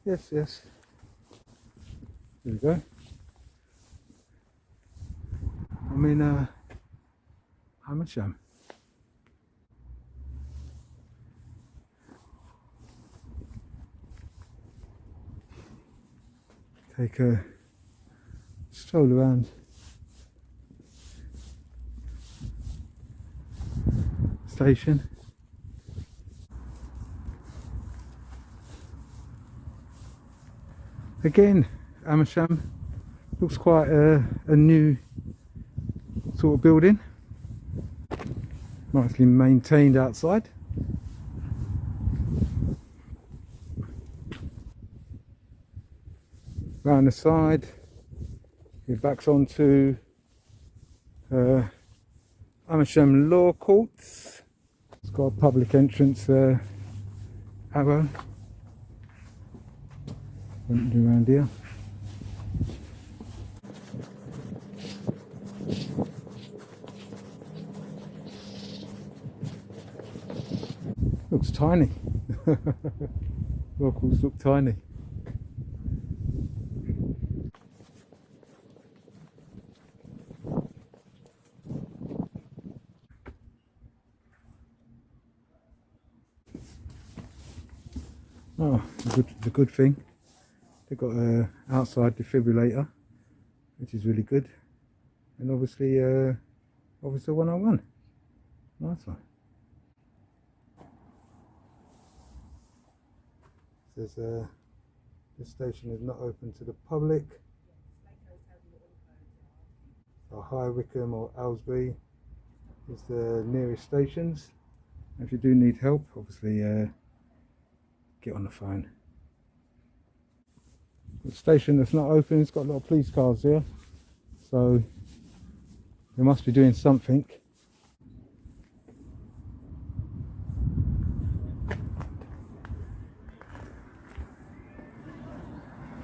Yes, yes. There we go. I'm in Amersham. Take a stroll around station. Again, Amersham looks quite a new sort of building, nicely maintained outside. Round the side, it backs onto Amersham Law Courts. It's got a public entrance arrow. Wouldn't do around here. Looks tiny. Law Courts look tiny. Oh, the good thing, they've got a outside defibrillator, which is really good, and obviously Officer 101. Nice one. Says this station is not open to the public. So High Wycombe or Aylesbury is the nearest stations. If you do need help, obviously get on the phone. The station that's not open, it's got a lot of police cars here, so they must be doing something.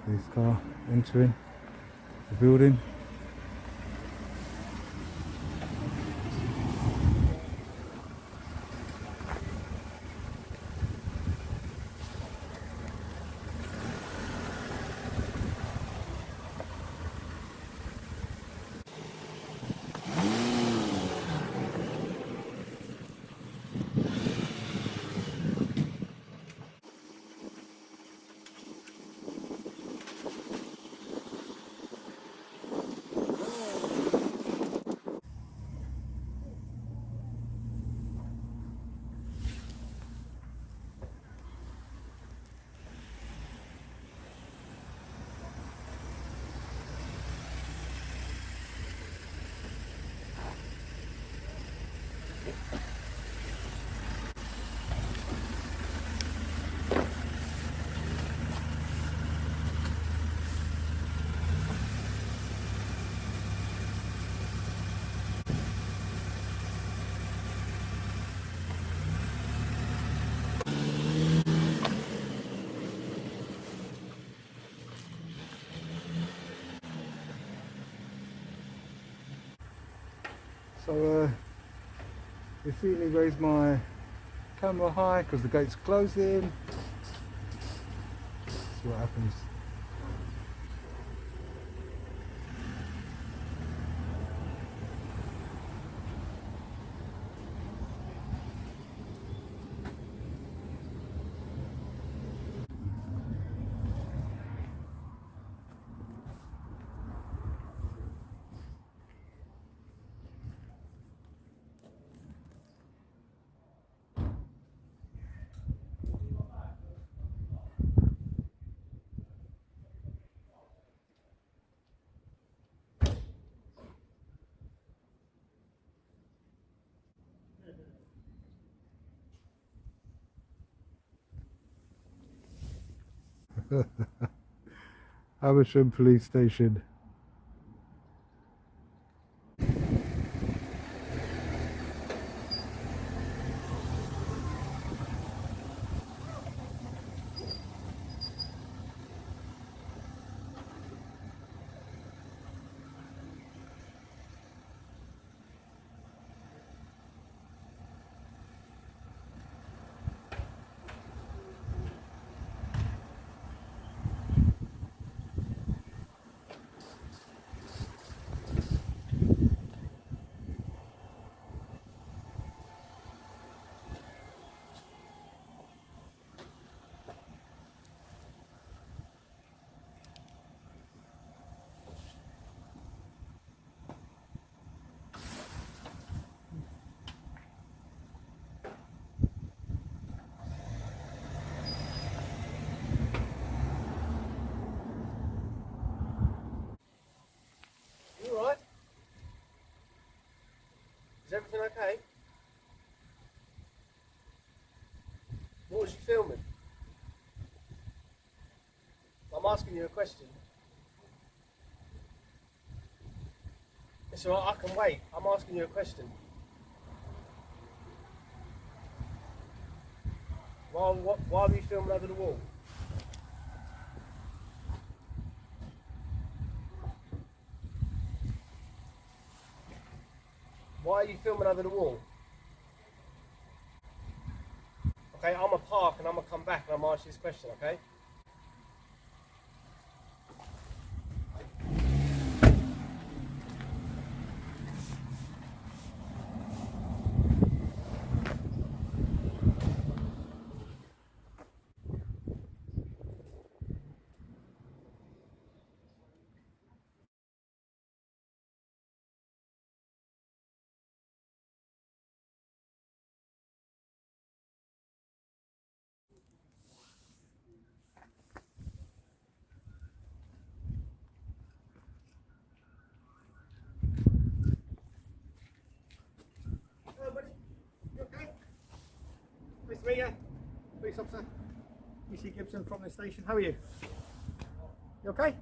Police car entering the building. So you see me raise my camera high because the gate's closing. See what happens. Amersham Police Station. everything okay? What was you filming? I'm asking you a question. It's alright, I can wait. I'm asking you a question. Why were you filming over the wall? Why are you filming over the wall? Okay, I'm a park and I'm gonna come back and I'm gonna ask you this question, okay? Nice to meet you. Police officer. PC Gibson from the station. How are you? You okay?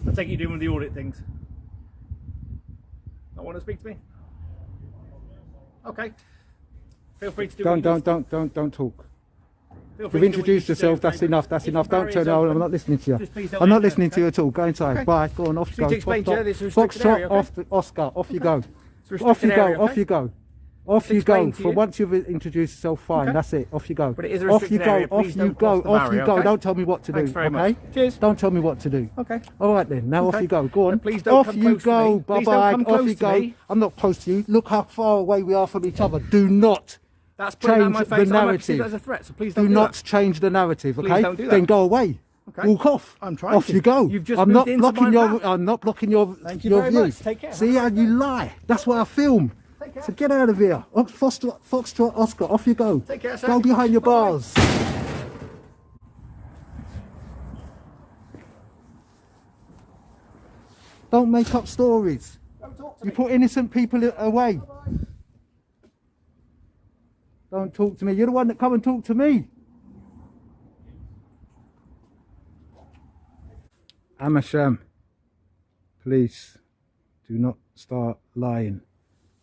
I take it you're doing one of the audit things. Not want to speak to me? Okay. Feel free to do Don't talk. You've introduced yourself, that's enough, that's enough. Don't turn on, I'm not listening to you. I'm not listening to you at all. Go inside. Okay. Bye. Go on, off you go. Foxtrot, off Oscar, off you go. Off you go, off you go. Off you go. For once you've introduced yourself, fine. That's it. Off you go. But it is a restricted area. Off you go. Off you go. Don't tell me what to do. Okay? Cheers. Don't tell me what to do. Okay. All right then. Now off you go. Go on. Please don't off you go. Bye bye. Off you go. I'm not close to you. Look how far away we are from each other. Do not change the narrative. That's a threat. So please don't do not change the narrative. Okay? Please don't do that. Then go away. Okay. Walk off. I'm trying off to. you go. You've just I'm not moved into blocking my your. path. I'm not blocking your. Thank you your very view. much. Take care. See how you lie. That's why I film. So get out of here. Foxtrot, Oscar, off you go. Take care, sir. Go behind your bars. Don't make up stories. Don't talk to You me. put innocent people away. Bye-bye. Don't talk to me. You're the one that come and talk to me. Amersham Police, do not start lying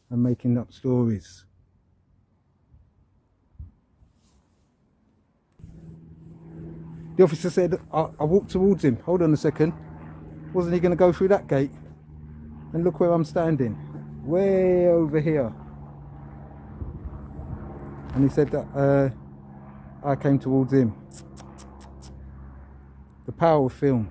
and making up stories. The officer said, I walked towards him. Hold on a second. Wasn't he going to go through that gate? And look where I'm standing. Way over here. And he said that I came towards him. The power of film.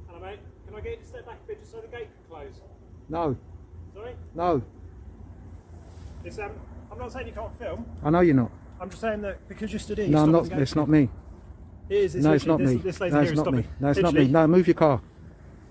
Hello, mate. Can I get you to step back a bit just so the gate can close? No. Sorry? No. It's, I'm not saying you can't film. I know you're not. I'm just saying that because you stood here. No, I'm not. It's not me. It is. It's No, it's not me. This lady No, here it's is not me. stopping. No, it's not me. Literally. No, move your car.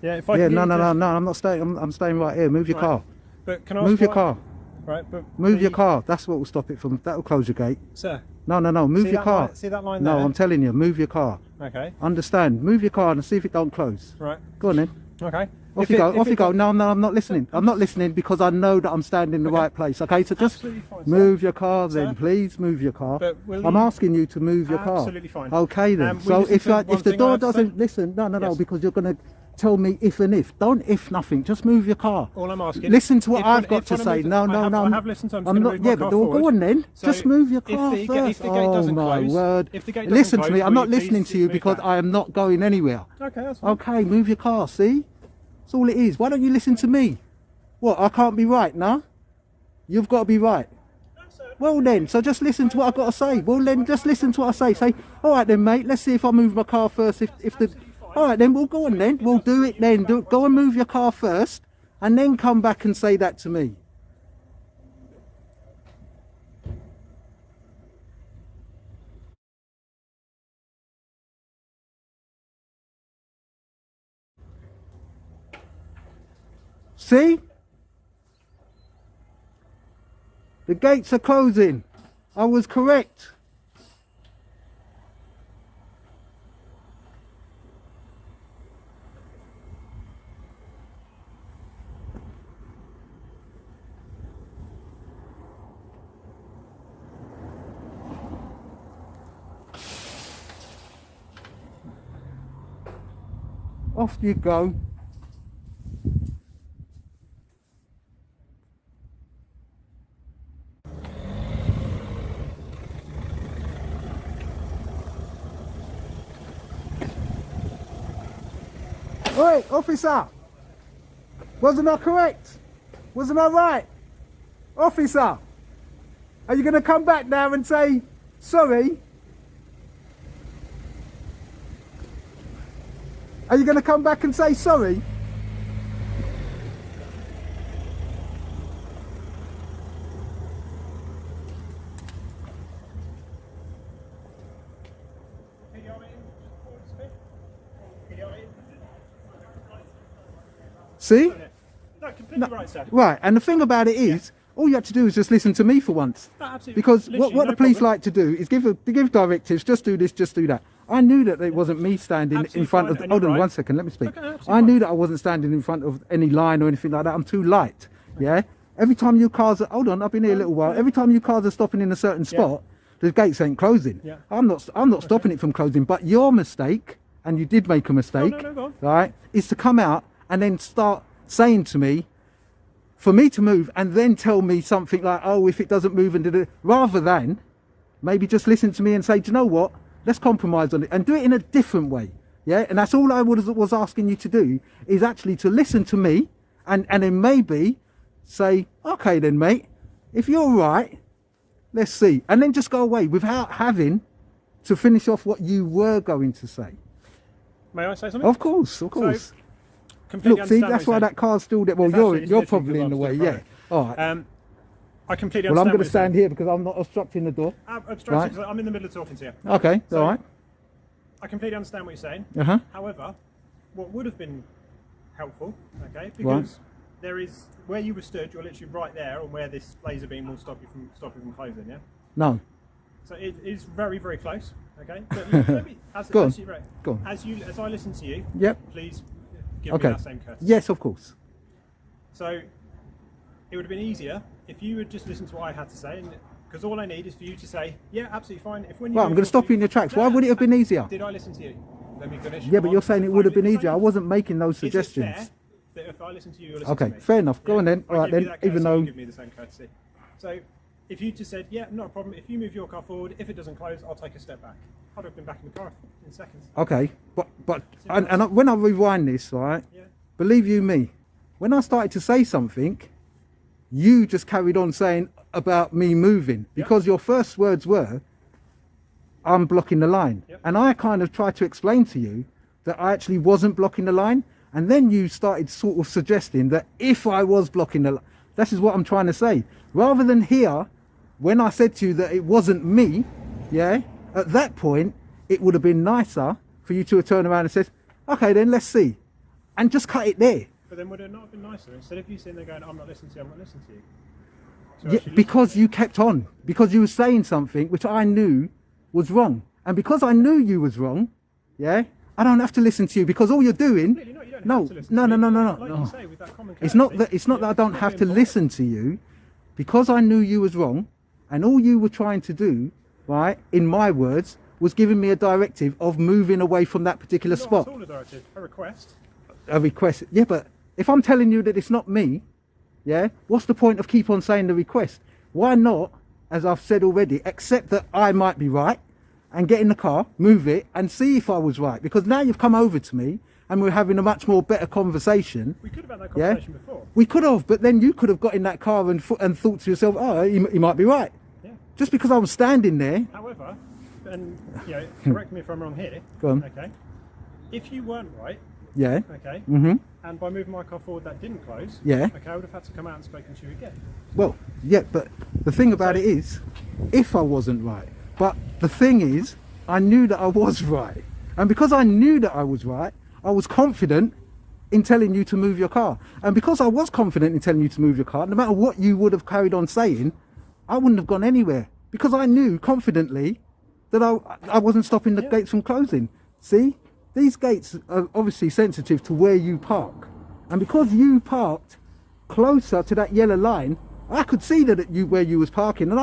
Yeah, if I Yeah, can no, get no, you no, to- no. I'm not staying. I'm staying right here. Move your Right. car. But can I ask Move your why- car. Right, but Move your car. That's what will stop it from. That will close your gate. Sir, No, no, no. Move see your that car. line- see that line No, there? I'm telling you. Move your car. Okay. Understand? Move your car and see if it don't close. Right. Go on then. Okay. Off If you it- go. if Off it you go. got- No, no. I'm not listening. I'm not listening because I know that I'm standing in the right place. Okay, so just Absolutely fine, sir. move your car then, Sir? please. Move your car. But will I'm you- asking you to move your car. Absolutely fine. Okay then. We So listen if to one if the thing I door have to say? doesn't listen, no, Yes. because you're gonna tell me if and if. Don't if nothing. Just move your car. All I'm asking. Listen to what I've got to say. No. I have listened to. I'm not. Yeah, but go on then. So just move your car if first. the gate doesn't my close, word! If the gate doesn't Listen close, to me. I'm will not you listening please to you move because back? I am not going anywhere. Okay, that's fine. Okay, move your car. See, that's all it is. Why don't you listen to me? What? I can't be right, no? You've got to be right. Well then, so just listen to what I've got to say. Well then, just listen to what I say. Say, all right then, mate. Let's see if I move my car first. If the, all right then, we'll go on then. We'll do it then. Go and move your car first, and then come back and say that to me. See? The gates are closing. I was correct. Off you go. Oi, officer! Wasn't I correct? Wasn't I right? Officer! Are you going to come back now and say, sorry? Are you going to come back and say sorry? See? No, completely right, sir. Right, and the thing about it is, all you have to do is just listen to me for once. No, absolutely. Because Literally, what no the police problem. like to do is give directives, just do this, just do that. I knew that it wasn't me standing Absolutely in front fine, of... and Hold you're on right. 1 second, let me speak. Okay, absolutely I knew fine. that I wasn't standing in front of any line or anything like that. I'm too light, yeah? Every time your cars are... Hold on, I've been here a little while. Every time your cars are stopping in a certain spot, the gates ain't closing. Yeah. I'm not stopping it from closing, but your mistake, and you did make a mistake, No, go on. right, is to come out and then start saying to me, for me to move, and then tell me something like, oh, if it doesn't move, and rather than maybe just listen to me and say, do you know what, let's compromise on it and do it in a different way. Yeah, and that's all I was asking you to do, is actually to listen to me and then maybe say, okay then mate, if you're right, let's see, and then just go away without having to finish off what you were going to say. May I say something? Of course. So, Look, see, understand that's what why you're that car's still there. Well, It's you're literally probably in the way, yeah. All right. I completely Well, understand. I'm going to stand here because I'm not obstructing the door. I'm obstructing because I'm in the middle of talking to you. Okay, So, all right. I completely understand what you're saying. Uh-huh. However, what would have been helpful, okay, because there is where you were stood, you're literally right there, on where this laser beam will stop you from closing. Yeah. No. So it is very, very close. Okay. But let me, Go on. as you, right, Go on. as I listen to you, Yep. please give Okay. me that same courtesy. Yes, of course. So it would have been easier if you would just listen to what I had to say, because all I need is for you to say, yeah, absolutely fine. If when you Right, I'm going to stop you in your tracks. Why would it have been easier? Did I listen to you? Let me finish. Yeah, but you're saying it would have been easier. I wasn't making those Is it suggestions. fair that if I listen to you, you'll listen Okay, to me? fair enough. Go on then. I'll All right give you then, that courtesy, even you though... give me the same courtesy. So if you just said, yeah, not a problem. If you move your car forward, if it doesn't close, I'll take a step back. I'd have been back in the car in seconds. Okay, but when I rewind this, right, Yeah. believe you me, when I started to say something, you just carried on saying about me moving, because your first words were, I'm blocking the line. Yep. And I kind of tried to explain to you that I actually wasn't blocking the line. And then you started sort of suggesting that if I was blocking the line, this is what I'm trying to say. Rather than here, when I said to you that it wasn't me, yeah, at that point, it would have been nicer for you to have turned around and said, okay, then let's see. And just cut it there. But then would it not have been nicer? Instead of you sitting there going, I'm not listening to you, I'm not listening to you. To Yeah, actually because you kept on, because you were saying something which I knew was wrong, and because I knew you was wrong, yeah, I don't have to listen to you, because all you're doing, Completely not, you don't no, have to listen no, to no, me. no, no, Like no. you say, with that common It's not courtesy, that it's not that I don't you're have to being listen to you, because I knew you was wrong, and all you were trying to do, right, in my words, was giving me a directive of moving away from that particular Not spot. at all a directive, a request. a request. Yeah, but if I'm telling you that it's not me, yeah, what's the point of keep on saying the request? Why not, as I've said already, accept that I might be right and get in the car, move it, and see if I was right? Because now you've come over to me and we're having a much more better conversation. We could have had that conversation before. We could have, but then you could have got in that car and thought to yourself, oh, he might be right. Yeah. Just because I was standing there. However, and correct me if I'm wrong here. Go on. Okay. If you weren't right. Yeah. Okay. Mm-hmm. And by moving my car forward, that didn't close. Yeah. Okay, I would have had to come out and spoken to you again. Well, yeah, but the thing about it is, if I wasn't right, but the thing is, I knew that I was right, and because I knew that I was right, I was confident in telling you to move your car, and because I was confident in telling you to move your car, no matter what you would have carried on saying, I wouldn't have gone anywhere, because I knew confidently that I wasn't stopping the gates from closing. See? These gates are obviously sensitive to where you park, and because you parked closer to that yellow line, I could see that where you was parking, and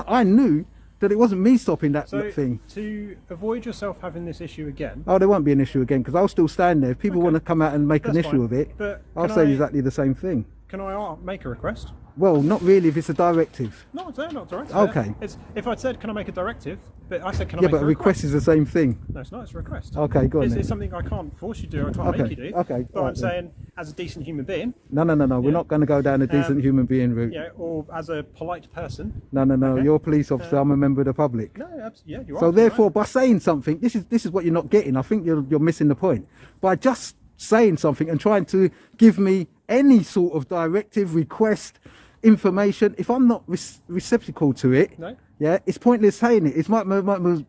I knew that it wasn't me stopping that thing. To avoid yourself having this issue again. Oh, there won't be an issue again, because I'll still stand there. If people want to come out and make an issue of it, I'll say exactly the same thing. Can I make a request? Well, not really if it's a directive. No, it's not a directive. Okay. If I'd said, can I make a directive? But I said, can I make a request? Yeah, but a request is the same thing. No, it's not. It's a request. Okay, go on then. It's something I can't force you to do. I can't make you do. Okay. But I'm saying, as a decent human being. No. We're not going to go down a decent human being route. Yeah, or as a polite person. No. Okay. You're a police officer. I'm a member of the public. No, yeah, you are. So therefore, by saying something, this is what you're not getting. I think you're missing the point. By just saying something and trying to give me any sort of directive, request, information, if I'm not receptacle to it, yeah, it's pointless saying it.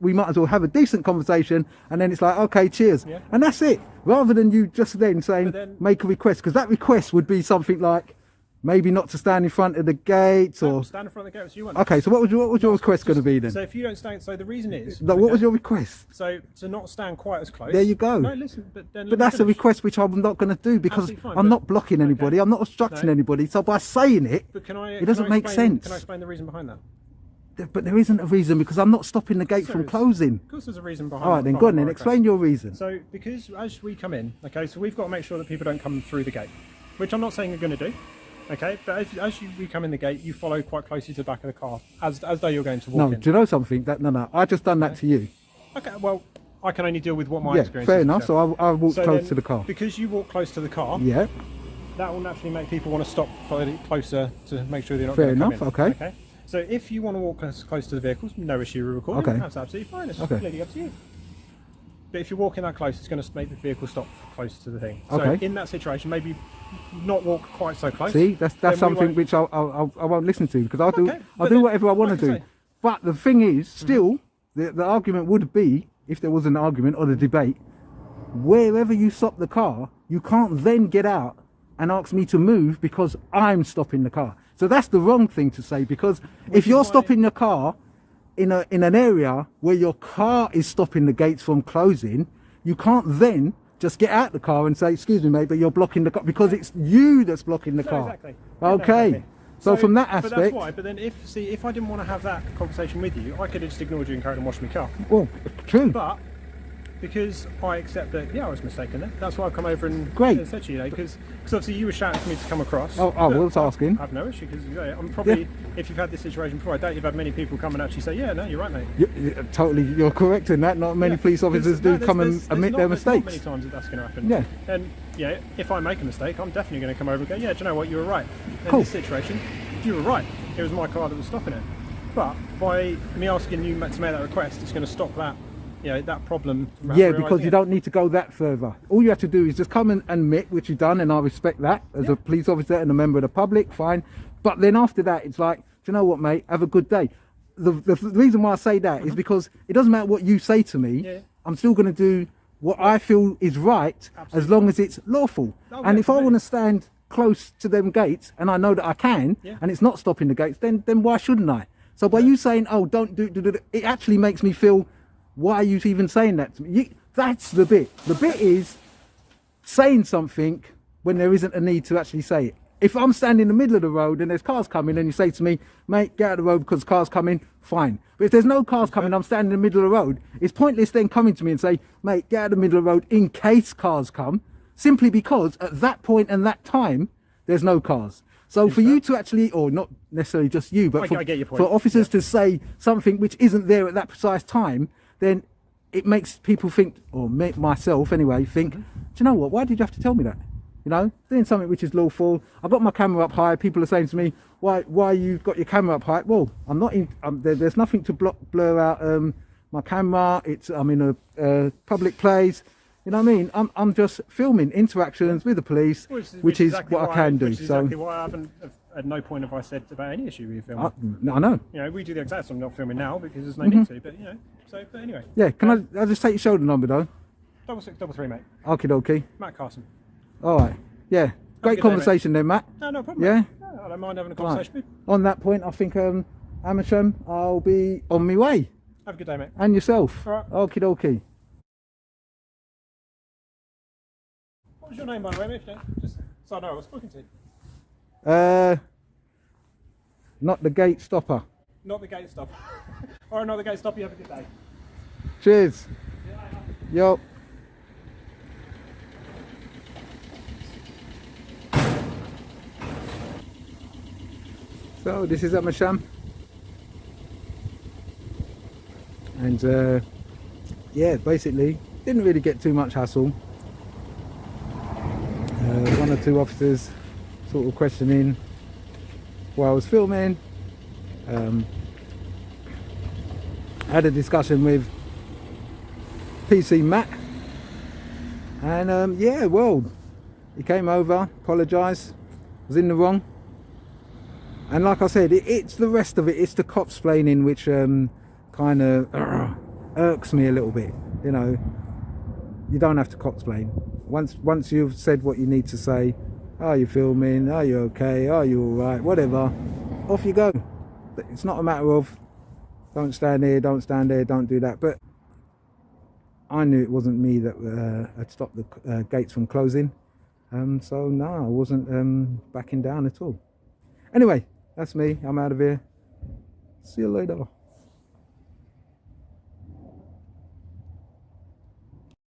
We might as well have a decent conversation, and then it's like, okay, cheers, and that's it. Rather than you just then saying make a request, because that request would be something like maybe not to stand in front of the gates, or stand in front of the gates. You want. Okay, so what was your request going to be then? So if you don't stand, so the reason is. No, what was your request? So to not stand quite as close. There you go. No, listen, but that's a request which I'm not going to do, because I'm not blocking anybody. I'm not obstructing anybody. So by saying it, it doesn't make sense. Can I explain the reason behind that? But there isn't a reason, because I'm not stopping the gate from closing. Of course there's a reason behind it. All right, then go on then, explain your reason. So because as we come in, okay, so we've got to make sure that people don't come through the gate, which I'm not saying you're going to do. Okay, but as we come in the gate, you follow quite closely to the back of the car, as though you're going to walk in. No, do you know something? No, I just done that to you. Okay, well, I can only deal with what my experience is. Fair enough, so I walked close to the car. Because you walk close to the car, that will naturally make people want to stop closer to make sure they're not going to come in. Fair enough, okay. So if you want to walk close to the vehicles, no issue with recording, that's absolutely fine, it's completely up to you. But if you're walking that close, it's going to make the vehicle stop close to the thing. So in that situation, maybe not walk quite so close. See, that's something which I won't listen to, because I'll do whatever I want to do. But the thing is, still, the argument would be, if there was an argument or a debate, wherever you stop the car, you can't then get out and ask me to move because I'm stopping the car. So that's the wrong thing to say, because if you're stopping the car in an area where your car is stopping the gates from closing, you can't then just get out the car and say, excuse me mate, but you're blocking the car, because it's you that's blocking the car. Exactly. Okay. Exactly. So from that aspect, but that's why. But then if I didn't want to have that conversation with you, I could have just ignored you and carried on washing my car. Well, true. But because I accept that, I was mistaken there. That's why I've come over and said to you, because obviously you were shouting for me to come across. Oh, I was asking. I have no issue, because I'm probably, if you've had this situation before, I doubt you've had many people come and actually say, yeah, no, you're right, mate. You're correct in that. Not many police officers do come and admit their mistakes. There's not many times that's going to happen. Yeah. And if I make a mistake, I'm definitely going to come over and go, yeah, do you know what, you were right. In this situation, you were right. It was my car that was stopping it. But by me asking you to make that request, it's going to stop that. That problem. Because you don't need to go that further. All you have to do is just come and admit, which you've done, and I respect that as a police officer and a member of the public, fine. But then after that, it's like, do you know what, mate, have a good day. The reason why I say that is because it doesn't matter what you say to me, I'm still going to do what I feel is right, as long as it's lawful. And if I want to stand close to them gates, and I know that I can, and it's not stopping the gates, then why shouldn't I? So by you saying, oh, don't do, it actually makes me feel, why are you even saying that to me? That's the bit. The bit is saying something when there isn't a need to actually say it. If I'm standing in the middle of the road and there's cars coming and you say to me, mate, get out of the road because cars coming, fine. But if there's no cars coming, I'm standing in the middle of the road, it's pointless then coming to me and say, mate, get out of the middle of the road in case cars come. simply because at that point and that time, there's no cars. So for you to actually, or not necessarily just you, but I get your point. for officers to say something which isn't there at that precise time, then it makes people think, or myself anyway, think, do you know what, why did you have to tell me that? You know, doing something which is lawful. I've got my camera up high. People are saying to me, why you got your camera up high? Well, I'm not in, there's nothing to blur out my camera. I'm in a public place. You know what I mean? I'm just filming interactions with the police, which is exactly what I can do. Which is exactly why I haven't, at no point have I said about any issue with you filming. I know. You know, we do the exact same. I'm not filming now because there's no need to, but you know, but anyway. Yeah, can I just take your shoulder number though? 6633, mate. Okie dokie. Matt Carson. All right. Yeah. Great conversation there, Matt. No problem. Yeah? No, I don't mind having a conversation with you. On that point, I think Amersham, I'll be on my way. Have a good day, mate. And yourself. All right. Okie dokie. What was your name, by the way, mate? Just so I know I was talking to you. Not the gate stopper. Not the gate stopper. All right, not the gate stopper. You have a good day. Cheers. Yo. So this is Amersham, and yeah, basically didn't really get too much hassle. One or two officers sort of questioning while I was filming. Had a discussion with PC Matt, and yeah, well, he came over, apologised, was in the wrong. And like I said, it's the rest of it, it's the cops explaining which kind of irks me a little bit. You know, you don't have to cop explain. Once you've said what you need to say, are you filming, are you okay, are you alright, whatever, off you go. It's not a matter of don't stand here, don't stand there, don't do that. But I knew it wasn't me that had stopped the gates from closing. So no, I wasn't backing down at all. Anyway, that's me. I'm out of here. See you later.